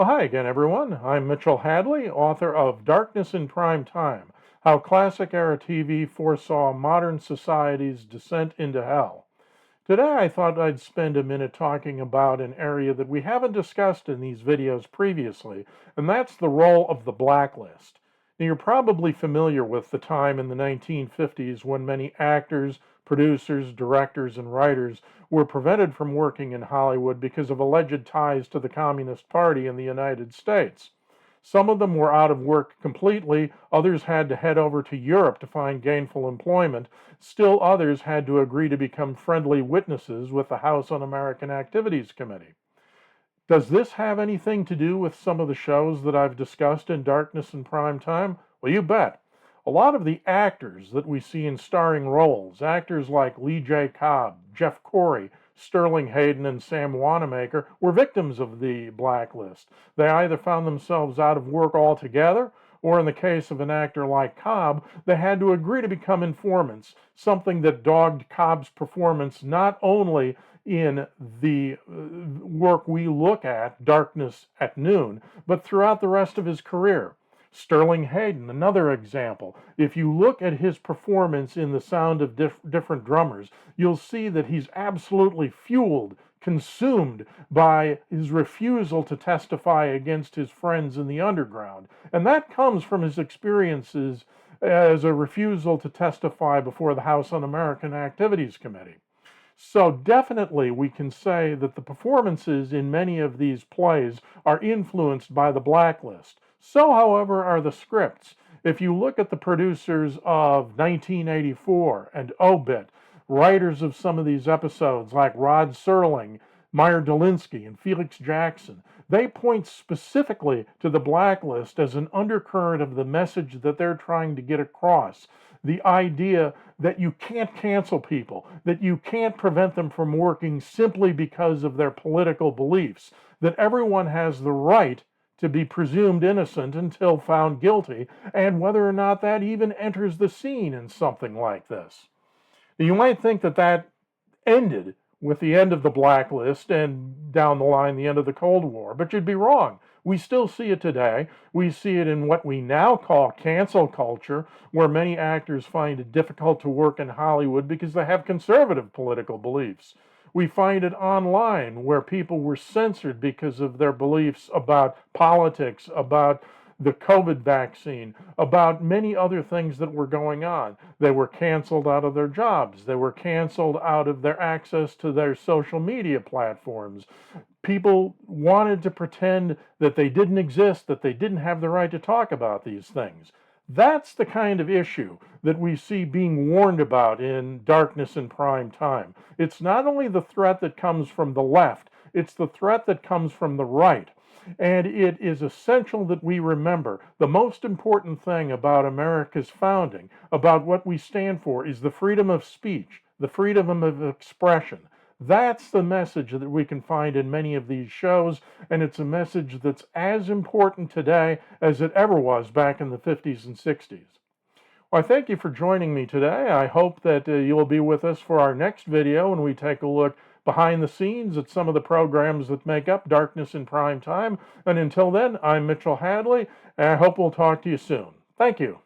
Well, hi again, everyone. I'm Mitchell Hadley, author of Darkness in Primetime: How Classic Era TV Foresaw Modern Society's Descent into Hell. Today, I thought I'd spend a minute talking about an area that we haven't discussed in these videos previously, and that's the role of the blacklist. Now, you're probably familiar with the time in the 1950s when many actors, producers, directors, and writers were prevented from working in Hollywood because of alleged ties to the Communist Party in the United States. Some of them were out of work completely, others had to head over to Europe to find gainful employment, still others had to agree to become friendly witnesses with the House Un-American Activities Committee. Does this have anything to do with some of the shows that I've discussed in Darkness in Prime Time? Well, you bet. A lot of the actors that we see in starring roles, actors like Lee J. Cobb, Jeff Corey, Sterling Hayden, and Sam Wanamaker, were victims of the blacklist. They either found themselves out of work altogether, or in the case of an actor like Cobb, they had to agree to become informants, something that dogged Cobb's performance not only in the work we look at, Darkness at Noon, but throughout the rest of his career. Sterling Hayden, another example. If you look at his performance in The Sound of Different Drummers, you'll see that he's absolutely fueled, consumed by his refusal to testify against his friends in the underground. And that comes from his experiences as a refusal to testify before the House Un-American Activities Committee. So definitely we can say that the performances in many of these plays are influenced by the blacklist. So, however, are the scripts. If you look at the producers of 1984 and Obit, writers of some of these episodes like Rod Serling, Meyer Dolinsky, and Felix Jackson, they point specifically to the blacklist as an undercurrent of the message that they're trying to get across. The idea that you can't cancel people, that you can't prevent them from working simply because of their political beliefs, that everyone has the right to be presumed innocent until found guilty, and whether or not that even enters the scene in something like this. You might think that that ended with the end of the blacklist and down the line the end of the Cold War, but you'd be wrong. We still see it today. We see it in what we now call cancel culture, where many actors find it difficult to work in Hollywood because they have conservative political beliefs. We find it online, where people were censored because of their beliefs about politics, about the COVID vaccine, about many other things that were going on. They were canceled out of their jobs. They were canceled out of their access to their social media platforms. People wanted to pretend that they didn't exist, that they didn't have the right to talk about these things. That's the kind of issue that we see being warned about in Darkness in Prime Time. It's not only the threat that comes from the left, it's the threat that comes from the right. And it is essential that we remember the most important thing about America's founding, about what we stand for, is the freedom of speech, the freedom of expression. That's the message that we can find in many of these shows, and it's a message that's as important today as it ever was back in the 50s and 60s. Well, I thank you for joining me today. I hope that you'll be with us for our next video when we take a look behind the scenes at some of the programs that make up Darkness in Prime Time. And until then, I'm Mitchell Hadley, and I hope we'll talk to you soon. Thank you.